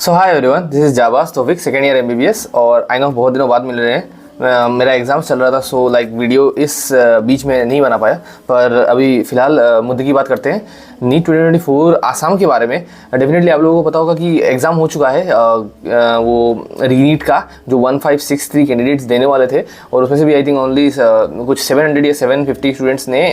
So hi everyone, this is Jabaz Taufiq, second year MBBS. और I no बहुत दिनों बाद मिल रहे हैं। मेरा एग्ज़ाम चल रहा था, सो लाइक वीडियो इस बीच में नहीं बना पाया। पर अभी फ़िलहाल मुद्दे की बात करते हैं, नीट 2024 आसाम के बारे में। डेफिनेटली आप लोगों को पता होगा कि एग्ज़ाम हो चुका है, वो रीनीट का जो 1563 कैंडिडेट्स देने वाले थे, और उसमें से भी आई थिंक ओनली कुछ 700 या 750 स्टूडेंट्स ने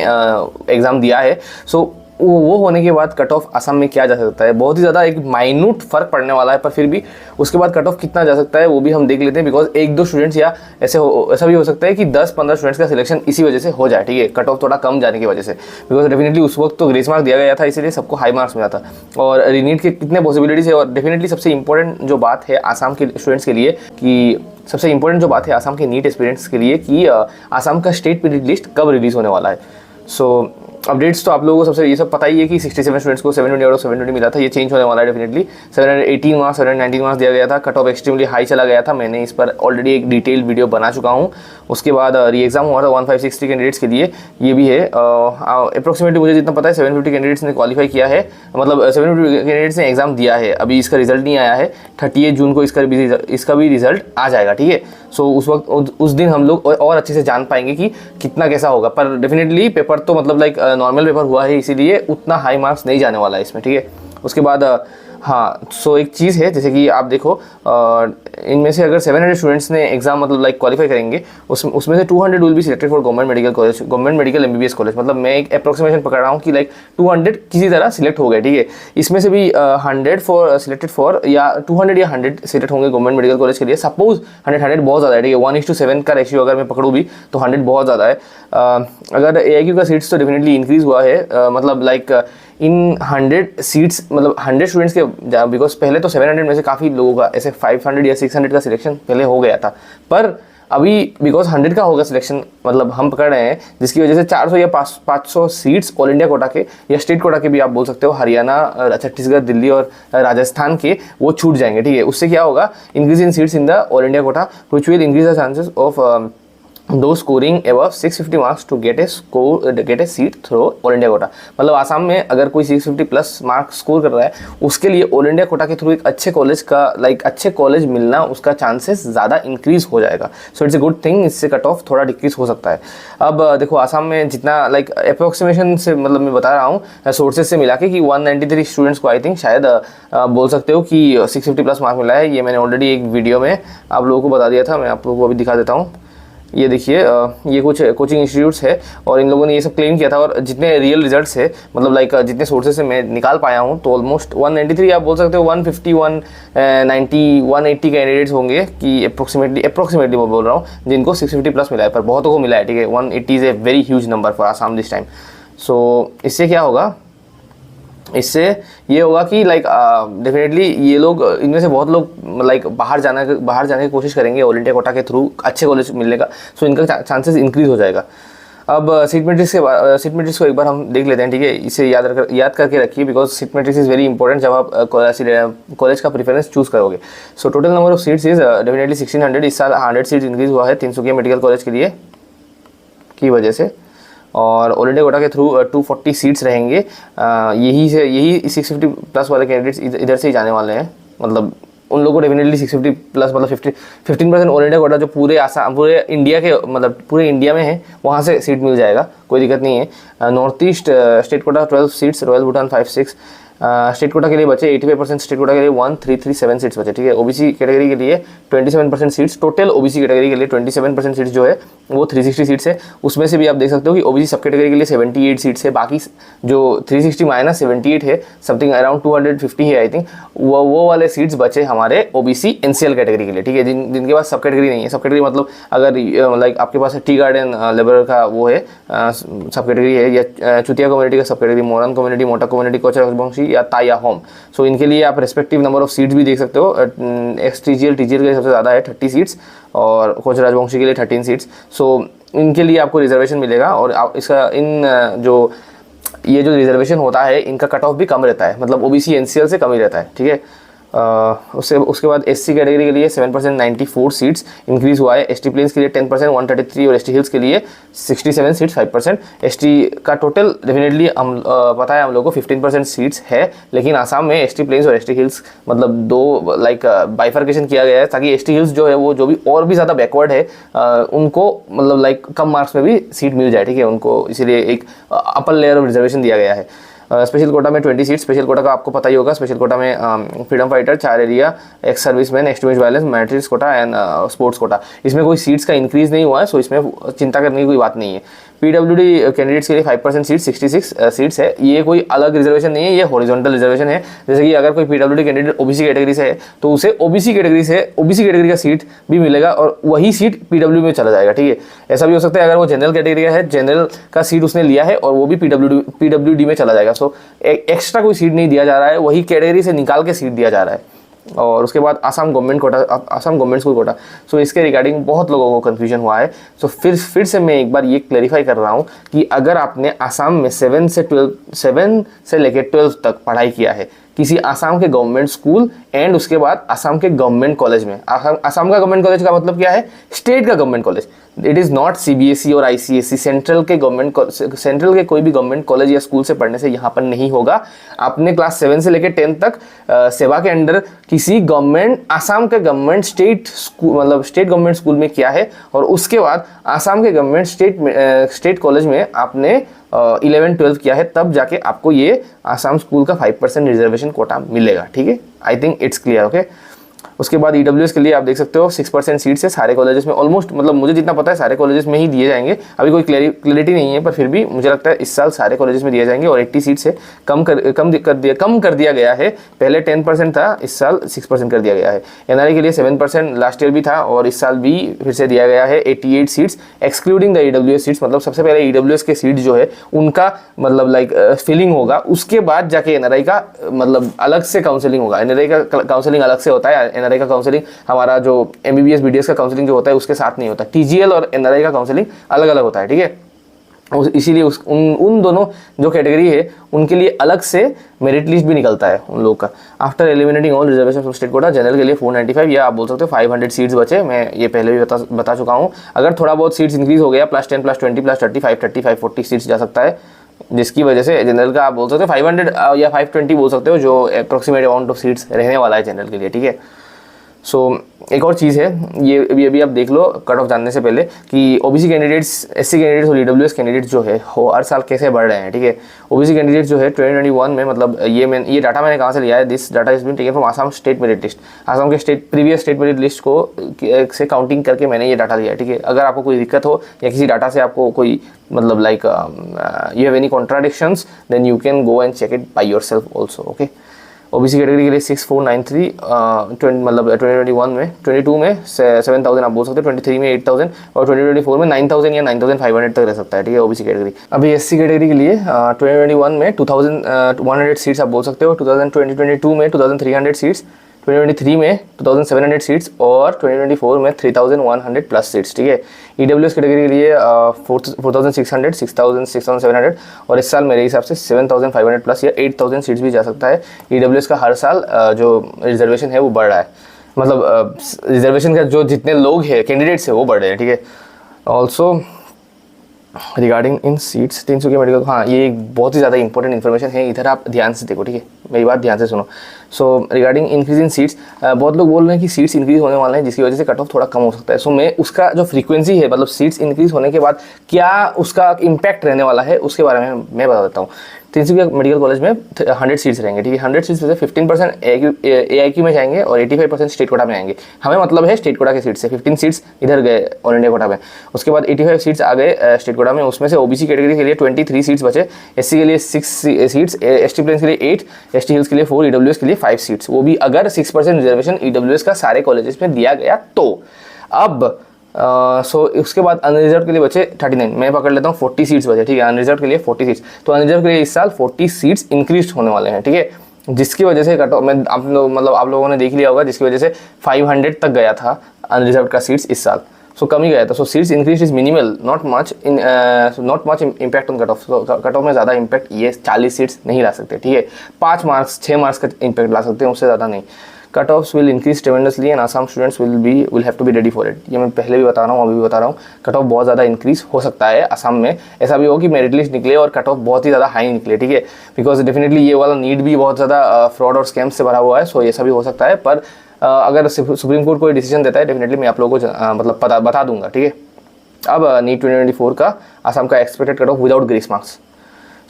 एग्ज़ाम दिया है। सो वो होने के बाद कट ऑफ असम में क्या जा सकता है, बहुत ही ज़्यादा एक माइन्यूट फर्क पड़ने वाला है। पर फिर भी उसके बाद कट ऑफ कितना जा सकता है वो भी हम देख लेते हैं, बिकॉज एक दो स्टूडेंट्स या ऐसा भी हो सकता है कि 10-15 स्टूडेंट्स का सिलेक्शन इसी वजह से हो जाए, ठीक है, कट ऑफ थोड़ा कम जाने की वजह से। बिकॉज डेफिनेटली उस वक्त तो ग्रेस मार्क दिया गया था, इसीलिए सबको हाई मार्क्स मिला था। और रीनीट के कितने पॉसिबिलिटीज है, और डेफिनेटली सबसे इंपॉर्टेंट जो बात है आसाम के स्टूडेंट्स के लिए कि सबसे इंपॉर्टेंट जो बात है आसाम के नीट एस्पिरेंट्स के लिए कि आसाम का स्टेट मेरिट लिस्ट कब रिलीज होने वाला है। सो अपडेट्स तो आप लोगों को सबसे ये सब पता ही है कि 67 स्टूडेंट्स को 720 आउट ऑफ 720 मिला था। ये चेंज होने वाला है डेफिनेटली। 718 मार्क्स 719 मार्क्स दिया गया था, कट ऑफ एक्सट्रीमली हाई चला गया था। मैंने इस पर ऑलरेडी एक डिटेल वीडियो बना चुका हूँ। उसके बाद री एग्जाम हुआ था 1560 कैंडिडेट्स के लिए, ये भी है। अप्रोक्सीमेटली मुझे जितना पता है 750 कैंडिडेट्स ने क्वालिफाई किया है, मतलब 750 कैंडिडेट्स ने एग्जाम दिया है। अभी इसका रिजल्ट नहीं आया है, 38 जून को इसका भी रिजल्ट आ जाएगा, ठीक है। सो उस वक्त उस दिन हम लोग और अच्छे से जान पाएंगे कि कितना कैसा होगा। पर डेफिनेटली पेपर तो मतलब लाइक नॉर्मल पेपर हुआ है, इसीलिए उतना हाई मार्क्स नहीं जाने वाला है इसमें, ठीक है। उसके बाद हाँ, सो एक चीज़ है, जैसे कि आप देखो इनमें से अगर 700 स्टूडेंट्स ने एग्जाम मतलब लाइक क्वालिफाई करेंगे, उसमें से 200 will be selected for government medical college, government medical MBBS college. मतलब मैं एक अप्रोक्सीमेशन पकड़ रहा हूँ कि लाइक 200 किसी तरह सिलेक्ट हो गए, ठीक है। इसमें से भी 100 फॉर सिलेक्टेड फॉर, या 200 या 100 सिलेक्ट होंगे गवर्नमेंट मेडिकल कॉलेज के लिए। सपोज 100 बहुत ज़्यादा है, ठीक है, 1:7 का रेशियो अगर मैं पकड़ूँ भी तो 100 बहुत ज़्यादा है। अगर AIQ का सीट्स तो डेफिनेटली इंक्रीज़ हुआ है, मतलब लाइक इन 100 सीट्स, मतलब 100 स्टूडेंट्स के, बिकॉज पहले तो 700 में से काफ़ी लोगों का ऐसे 500 या 600 का सिलेक्शन पहले हो गया था। पर अभी बिकॉज 100 का होगा सिलेक्शन, मतलब हम पकड़ रहे हैं, जिसकी वजह से 400 या 500 सीट्स ऑल इंडिया कोटा के या स्टेट कोटा के भी आप बोल सकते हो, हरियाणा, छत्तीसगढ़, दिल्ली और राजस्थान के, वो छूट जाएंगे, ठीक है। उससे क्या होगा, increase in seats in the all India quota which will increase the chances of those scoring above 650 marks to get a seat through all India quota. मतलब आसाम में अगर कोई 650 प्लस मार्क्स स्कोर कर रहा है, उसके लिए ऑल इंडिया कोटा के थ्रू एक अच्छे कॉलेज का अच्छे कॉलेज मिलना, उसका चांसेस ज़्यादा इंक्रीज हो जाएगा। So it's a good thing, इससे कट ऑफ थोड़ा डिक्रीज हो सकता है। अब देखो आसाम में जितना अप्रोक्सीमेशन से, मतलब मैं बता रहा हूँ सोर्सेज से मिला के कि 193 स्टूडेंट्स को आई थिंक शायद बोल सकते हो कि 650 प्लस मार्क मिला है। ये मैंने ऑलरेडी एक वीडियो में आप लोगों को बता दिया था, मैं आप लोगों को अभी दिखा देता हूँ। ये देखिए, ये कुछ कोचिंग इंस्टीट्यूट्स है और इन लोगों ने ये सब क्लेम किया था। और जितने रियल रिजल्ट्स है, मतलब लाइक जितने सोर्सेज से मैं निकाल पाया हूँ, तो ऑलमोस्ट 193, आप बोल सकते हो 150, 190, 180 कैंडिडेट्स होंगे कि अप्रोक्सीमेटली मैं बोल रहा हूँ, जिनको 650 प्लस मिला है। पर बहुतों को मिला है, ठीक है। 180 is a very huge number for Assam this time. So इससे क्या होगा, इससे ये होगा कि लाइक डेफिनेटली ये लोग, इनमें से बहुत लोग लाइक बाहर जाने की कोशिश करेंगे ऑल इंडिया कोटा के थ्रू अच्छे कॉलेज मिलने का। सो इनका चांसेस इंक्रीज हो जाएगा। अब सीट मैट्रिक्स को एक बार हम देख लेते हैं, ठीक है। इसे याद करके रखिए, because seat matrix is very important जब आप कॉलेज का प्रेफरेंस चूज करोगे। So total number of seats is definitely 1600। इस साल 100 सीट्स इंक्रीज हुआ है तिनसुकिया मेडिकल कॉलेज के लिए की वजह से। और ऑल इंडिया कोटा के थ्रू 240 सीट्स रहेंगे। यही 650 प्लस वाले कैंडिडेट्स इधर से ही जाने वाले हैं। मतलब उन लोगों को डेफिनेटली 650 प्लस, मतलब 15% ऑल इंडिया कोटा जो पूरे इंडिया के, मतलब पूरे इंडिया में है, वहाँ से सीट मिल जाएगा, कोई दिक्कत नहीं है। North east state quota 12 seats, royal Bhutan 5-6 state quota के लिए बचे। 85% स्टेट कोटा के लिए 1337 सीट्स बचे, ठीक है। ओबीसी कैटेगरी के लिए 27% सीट्स, टोटल ओबीसी कैटेगरी के लिए 27% सीट्स जो है वो 360 सीट्स है। उसमें से भी आप देख सकते हो कि ओबीसी सब कैटेगरी के लिए 78 सीट्स है। बाकी जो 360 माइनस 78 है, समथिंग अराउंड 250 है आई थिंक, वो वाले सीट्स बचे हमारे ओबीसी एनसीएल कैटेगरी के लिए, ठीक है। जिनके पास सब कैटेगरी नहीं है। सब कैटेगरी मतलब अगर लाइक आपके पास टी गार्डन लेबर का वो है सब कैटेगरी है, या चुतिया कम्युनिटी का सब कैटेगरी, मोरन कम्युनिटी, मोटा कम्युनिटी, कोच राजवंशी या ताया होम। सो इनके लिए आप रेस्पेक्टिव नंबर ऑफ सीट्स भी देख सकते हो। टीजीएल के लिए सबसे ज़्यादा है 30 सीट्स, और कोच राजवंशी के लिए 13 सीट्स। सो इनके लिए आपको रिजर्वेशन मिलेगा। और इसका ये जो रिजर्वेशन होता है, इनका कट ऑफ भी कम रहता है, मतलब ओबीसी एनसीएल से कम ही रहता है, ठीक है। उसके बाद एससी कैटेगरी के लिए 7% 94 सीट्स इंक्रीज़ हुआ है। एसटी प्लेन्स के लिए 10% 133 और एसटी हिल्स के लिए 67 सीट्स 5%। एसटी का टोटल डेफिनेटली हम पता है हम लोग को 15% सीट्स है, लेकिन आसाम में एसटी प्लेन्स और एसटी हिल्स मतलब दो लाइक बाइफर्केशन किया गया है ताकि एसटी हिल्स जो है वो जो भी और भी ज़्यादा बैकवर्ड है उनको मतलब लाइक कम मार्क्स में भी सीट मिल जाए, ठीक है, उनको इसीलिए एक अपर लेयर ऑफ रिजर्वेशन दिया गया है। स्पेशल कोटा में 20 सीट, स्पेशल कोटा का आपको पता ही होगा। स्पेशल कोटा में फ्रीडम फाइटर, चार area, ex serviceman, extremist violence, matrix quota and sports quota, इसमें कोई सीट्स का इंक्रीज नहीं हुआ है, सो इसमें चिंता करने की कोई बात नहीं है। पीडब्ल्यूडी कैंडिडेट्स के लिए 5% सीट 66 सीट्स है। ये कोई अलग रिजर्वेशन नहीं है, ये हॉरिजॉन्टल रिजर्वेशन है। जैसे कि अगर कोई पीडब्ल्यूडी कैंडिडेट ओबीसी कैटेगरी से है तो उसे ओबीसी कैटेगरी का सीट भी मिलेगा और वही सीट पीडब्ल्यू में चला जाएगा, ठीक है। ऐसा भी हो सकता है अगर वो जनरल कैटेगरी का है, जनरल का सीट उसने लिया है और वो भी पीडब्ल्यूडी में चला जाएगा। सो एक्स्ट्रा कोई सीट नहीं दिया जा रहा है, वही कैटेगरी से निकाल के सीट दिया जा रहा है। और उसके बाद Assam government quota, Assam government school quota, so इसके रिगार्डिंग बहुत लोगों को कन्फ्यूजन हुआ है। सो फिर से मैं एक बार ये क्लैरिफाई कर रहा हूँ कि अगर आपने आसाम में 7 से लेकर 12 तक पढ़ाई किया है किसी आसाम के गवर्नमेंट स्कूल एंड उसके बाद आसाम के गवर्नमेंट कॉलेज में, आसाम का गवर्नमेंट कॉलेज का मतलब क्या है, स्टेट का government college, it is not CBSE और आईसीएसई, सेंट्रल के कोई भी गवर्नमेंट कॉलेज या स्कूल से पढ़ने से यहाँ पर नहीं होगा। आपने क्लास 7 से लेकर 10 तक सेवा के अंडर किसी गवर्नमेंट, आसाम के गवर्नमेंट स्टेट स्कूल मतलब स्टेट गवर्नमेंट स्कूल में किया है और उसके बाद आसाम के गवर्नमेंट स्टेट कॉलेज में आपने 11-12 किया है, तब जाके आपको ये आसाम स्कूल का 5% रिजर्वेशन कोटा मिलेगा, ठीक है। I think it's clear, okay. उसके बाद ईडब्ल्यूएस के लिए आप देख सकते हो 6% सीट्स है सारे कॉलेजेस में, ऑलमोस्ट मतलब मुझे जितना पता है सारे कॉलेजेस में ही दिए जाएंगे। अभी कोई क्लैरिटी नहीं है पर फिर भी मुझे लगता है इस साल सारे कॉलेजेस में दिए जाएंगे और 80 सीट्स है, कम कर दिया गया है। पहले 10% था, इस साल 6% कर दिया गया है। एनआरआई के लिए 7% लास्ट ईयर भी था और इस साल भी फिर से दिया गया है 88 seats excluding the EWS seats. मतलब सबसे पहले ईडब्ल्यूएस के सीट जो है उनका मतलब लाइक फिलिंग होगा, उसके बाद जाके एनआरआई का मतलब अलग से काउंसलिंग होगा। एनआरआई का काउंसलिंग अलग से होता है, एनआरआई का काउंसलिंग हमारा जो एमबीबीएस बीडीएस का काउंसलिंग जो होता है उसके साथ नहीं होता। टीजीएल और एनआरआई का काउंसलिंग अलग अलग होता है, ठीक है। इसीलिए उन दोनों जो कैटेगरी है उनके लिए अलग से मेरिट लिस्ट भी निकलता है उन लोग का। After eliminating all reservation from state quota, general के लिए 495 या आप बोल सकते हो 500 सीट्स बचे। मैं ये पहले भी बता चुका हूँ। अगर थोड़ा बहुत सीट्स इंक्रीज हो गया +10 +20 +30 530 540 सीट्स जा सकता है, जिसकी वजह से जनरल का आप बोल सकते हो 500 या 520 बोल सकते हो, जो अप्रोक्सीमेट अमाउंट ऑफ सीट्स रहने वाला है जनरल के लिए, ठीक है। सो एक और चीज़ है, ये भी आप देख लो कट ऑफ जानने से पहले कि ओबीसी कैंडिडेट्स, एससी कैंडिडेट्स और ईडब्ल्यूएस कैंडिडेट्स जो है वो हर साल कैसे बढ़ रहे हैं, ठीक है। ओबीसी कैंडिडेट्स जो है 2021 में मतलब ये डाटा मैंने कहाँ से लिया है, this data is been taken from Assam state merit list. Assam के प्रीवियस स्टेट मेरिट लिस्ट को से काउंटिंग करके मैंने ये डाटा लिया है, ठीक है। अगर आपको कोई दिक्कत हो या किसी डाटा से आपको कोई मतलब like you have any contradictions then you can go and check it by yourself also, okay. OBC category के लिए 6493 मतलब 2021 में, 22 में 7000 आप बोल सकते हो, 23 में 8000 और 2024 में 9000 या 9500 तक रह सकता है, ठीक है, ओबीसी कैटेगरी। अभी एससी कैटेगरी के लिए 2021 में 2100 सीट्स आप बोल सकते हो, 2022 में 2300 सीट्स, 2023 में 2700 सीट्स और 2024 में 3100 प्लस सीट्स, ठीक है। ईडब्ल्यूएस कैटेगरी के लिए 4600 6700 और इस साल मेरे हिसाब से 7500 प्लस या 8000 सीट्स भी जा सकता है। ईडब्ल्यूएस का हर साल जो रिजर्वेशन है वो बढ़ रहा है, मतलब रिजर्वेशन का जो जितने लोग हैं कैंडिडेट्स है वो बढ़ रहे हैं, ठीक है। ऑल्सो रिगार्डिंग इन सीट्स तिनसुकिया मेडिकल, हाँ ये एक बहुत ही ज़्यादा इंपॉर्टेंट इन्फॉर्मेशन है, इधर आप ध्यान से देखो, ठीक है, मेरी बात ध्यान से सुनो। So regarding increase in seats, बहुत लोग बोल रहे हैं कि सीट्स इंक्रीज होने वाले हैं जिसकी वजह से कट ऑफ थोड़ा कम हो सकता है। सो मैं उसका जो फ्रीक्वेंसी है मतलब सीट्स इंक्रीज होने के बाद क्या उसका इम्पैक्ट रहने वाला है उसके बारे में मैं बता देता हूँ। तिनसुकिया मेडिकल कॉलेज में 100 सीट्स रहेंगे, ठीक है। 100 सीट्स में से 15% AIQ में जाएंगे और 85% स्टेट कोटा में आएंगे। हमें मतलब है स्टेट कोटा के सीट से 15 सीट्स इधर गए ऑल इंडिया कोटा में। उसके बाद 85 सीट्स आ गए स्टेट कोटा में, उसमें से ओबीसी कैटेगरी के लिए 23 सीट्स बचे, एससी के लिए 6 सीट्स, एसटी प्लेन्स के लिए 8, एसटी हिल्स के लिए 4, ईडब्ल्यूएस के लिए 5 सीट्स, वो भी अगर 6% रिजर्वेशन ईडब्ल्यूएस का सारे कॉलेजेस में दिया गया तो। अब सो उसके बाद अनरिजर्व के लिए बचे 39, मैं पकड़ लेता हूँ 40 सीट्स बचे, ठीक है। अनरिजर्व के लिए 40 सीट्स, तो अनरिजर्व के लिए इस साल 40 सीट्स इंक्रीज होने वाले हैं, ठीक है, जिसकी वजह से कट ऑफ में आप लोगों ने देख लिया होगा, जिसकी वजह से 500 तक गया था अनरिजर्व का सीट्स इस साल। सो कम ही गया था। So seats increase is minimal, not much impact on cut off. Cut off में ज़्यादा इम्पैक्ट ये 40 सीट्स नहीं ला सकते, ठीक है। 5 मार्क्स 6 मार्क्स का इम्पैक्ट ला सकते हैं, उससे ज़्यादा नहीं। Cut offs will increase tremendously and Assam students will have to be ready for it. ये मैं पहले भी बता रहा हूँ, अभी भी बता रहा हूँ, कट ऑफ बहुत ज़्यादा इंक्रीज हो सकता है असम में। ऐसा भी हो कि मेरिट लिस्ट निकले और कट ऑफ बहुत ही ज़्यादा हाई निकले, ठीक है, बिकॉज डेफिनेटली ये वाला नीट भी बहुत ज़्यादा फ्रॉड और स्कैम से भरा हुआ है, सो ऐसा भी हो सकता है। पर अगर सुप्रीम कोर्ट कोई डिसीजन देता है डेफिनेटली मैं आप लोगों को मतलब बता दूंगा, ठीक है। अब नीट 2024 का असम का expected cut off without grace marks.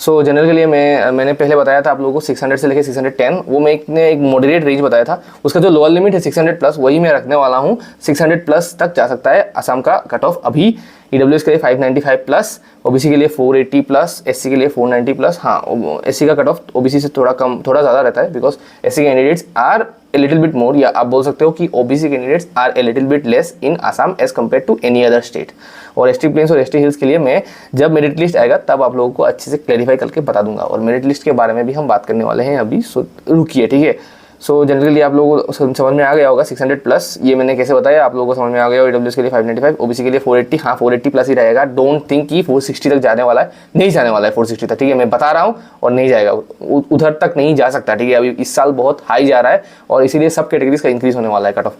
सो जनरल के लिए मैंने पहले बताया था आप लोगों को 600 से लेकर 610, वो मैं एक मॉडरेट रेंज बताया था। उसका जो लोअर लिमिट है 600 प्लस वही मैं रखने वाला हूँ। 600 प्लस तक जा सकता है असम का कट ऑफ अभी। ईडब्ल्यूएस के लिए 595 प्लस, ओबीसी के लिए 480 प्लस, एससी के लिए 490 प्लस। हाँ, एससी का कट ऑफ ओबीसी से थोड़ा ज़्यादा रहता है because SC candidates are a little bit more, या आप बोल सकते हो कि OBC candidates are a little bit less in Assam as compare to any other state. और एसटी प्लेन्स और एसटी हिल्स के लिए मैं जब मेरिट लिस्ट आएगा तब आप लोगों को अच्छे से क्लैरिफाई करके बता दूंगा, और मेरिट लिस्ट के बारे में भी हम बात करने वाले हैं अभी, सो रुकिए, ठीक है। सो जनरली आप लोगों को समझ में आ गया होगा 600 प्लस ये मैंने कैसे बताया, आप लोगों को समझ में आ गया होगा। ईडब्ल्यूएस के लिए 595, ओबीसी के लिए 480, हाँ 480 प्लस ही रहेगा। डोंट थिंक कि 460 तक जाने वाला है, नहीं जाने वाला है 460 तक, ठीक है, मैं बता रहा हूँ, और नहीं जाएगा, उधर तक नहीं जा सकता, ठीक है। अभी इस साल बहुत हाई जा रहा है और इसीलिए सब कैटेगरीज का इंक्रीज होने वाला है cut off.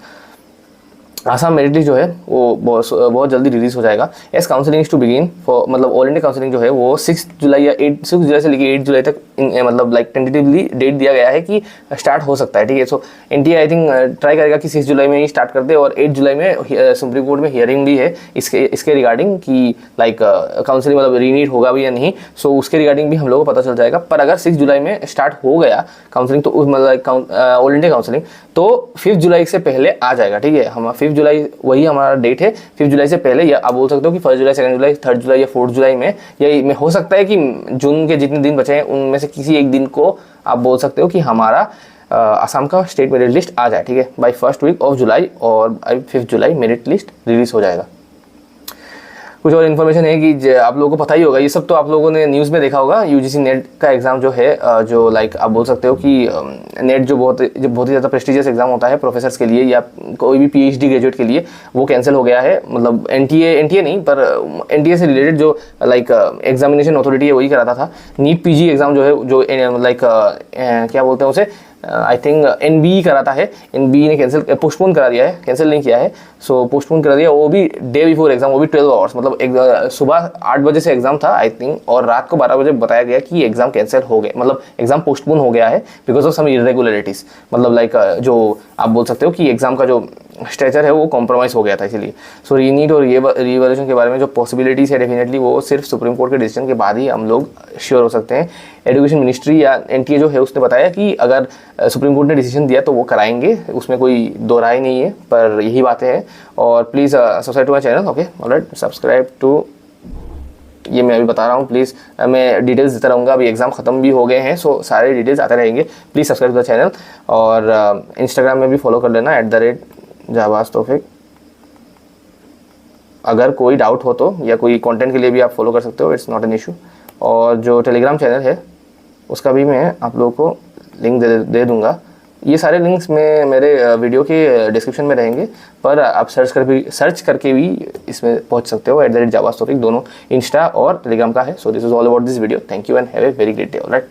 Assam merit list जो है वो बहुत जल्दी रिलीज हो जाएगा। As counselling is to begin for, मतलब ऑल इंडिया काउंसलिंग जो है वो 6 जुलाई या 6 जुलाई से लेकर 8 जुलाई तक मतलब लाइक टेंटेटिवली डेट दिया गया है कि स्टार्ट हो सकता है, ठीक है। सो एनटीए आई थिंक ट्राई करेगा कि 6 जुलाई में ही स्टार्ट कर दे, और 8 जुलाई में सुप्रीम कोर्ट में हियरिंग भी है इसके रिगार्डिंग कि लाइक काउंसलिंग मतलब रीनीट होगा भी या नहीं, सो उसके रिगार्डिंग भी हम लोगों को पता चल जाएगा। पर अगर 6 जुलाई में स्टार्ट हो गया काउंसलिंग तो मतलब ऑल इंडिया काउंसलिंग तो 5 जुलाई से पहले आ जाएगा, ठीक है। हम 5 जुलाई वही हमारा डेट है, 5 जुलाई से पहले, या आप बोल सकते हो कि 1 जुलाई, 2 जुलाई, 3 जुलाई या 4 जुलाई में, या हो सकता है कि जून के जितने दिन बचे हैं उनमें से किसी एक दिन को आप बोल सकते हो कि हमारा असम का स्टेट मेरिट लिस्ट आ जाए, ठीक है, by first week of July, और by 5 July merit list release हो जाएगा। कुछ और इन्फॉर्मेशन है कि आप लोगों को पता ही होगा, ये सब तो आप लोगों ने न्यूज़ में देखा होगा, यूजीसी नेट का एग्ज़ाम जो है, जो लाइक आप बोल सकते हो कि नेट जो बहुत ही ज़्यादा प्रेस्टिजियस एग्जाम होता है प्रोफेसर्स के लिए या कोई भी पीएचडी ग्रेजुएट के लिए, वो कैंसिल हो गया है। मतलब एनटीए नहीं, पर एनटीए से रिलेटेड जो लाइक एग्जामिनेशन अथॉरिटी है वही कराता था। नीट पीजी एग्ज़ाम जो है, जो लाइक क्या बोलते हैं उसे, आई थिंक एनबीई कराता है, एनबीई ने पोस्टपोन करा दिया है, कैंसिल नहीं किया है, सो पोस्टपोन करा दिया। वो भी डे बिफोर एग्जाम, वो भी 12 आवर्स, मतलब सुबह 8 बजे से एग्जाम था आई थिंक, और रात को 12 बजे बताया गया कि एग्जाम कैंसिल हो गए, मतलब एग्जाम पोस्टपोन हो गया है बिकॉज ऑफ सम इरेगुलरिटीज, मतलब लाइक जो आप बोल सकते हो कि एग्जाम का जो स्ट्रेचर है वो कॉम्प्रोमाइज हो गया था इसीलिए। सो रीनीट और रीवैल्यूएशन के बारे में जो पॉसिबिलिटीज है डेफिनेटली वो सिर्फ सुप्रीम कोर्ट के डिसीजन के बाद ही हम लोग श्योर हो सकते हैं। एजुकेशन मिनिस्ट्री या एनटीए जो है उसने बताया कि अगर सुप्रीम कोर्ट ने डिसीजन दिया तो वो कराएंगे, उसमें कोई दो राय नहीं है, पर यही बातें हैं। और please subscribe to my channel, okay, alright, subscribe to, ये मैं अभी बता रहा हूँ, प्लीज़ मैं डिटेल्स देता रहूँगा। अभी एग्जाम खत्म भी हो गए हैं, सो सारे डिटेल्स आते रहेंगे। Please subscribe to the channel, और इंस्टाग्राम में भी फॉलो कर लेना @जाबाज तौफीक। अगर कोई डाउट हो तो, या कोई कंटेंट के लिए भी आप फॉलो कर सकते हो, इट्स नॉट एन इशू। और जो टेलीग्राम चैनल है उसका भी मैं आप लोगों को लिंक दे दूँगा। ये सारे लिंक्स में मेरे वीडियो के डिस्क्रिप्शन में रहेंगे, पर आप सर्च करके भी इसमें पहुंच सकते हो। @जाबाज तौफीक दोनों इंस्टा और टेलीग्राम का है। So this is all about this video, thank you and have a very great day, alright.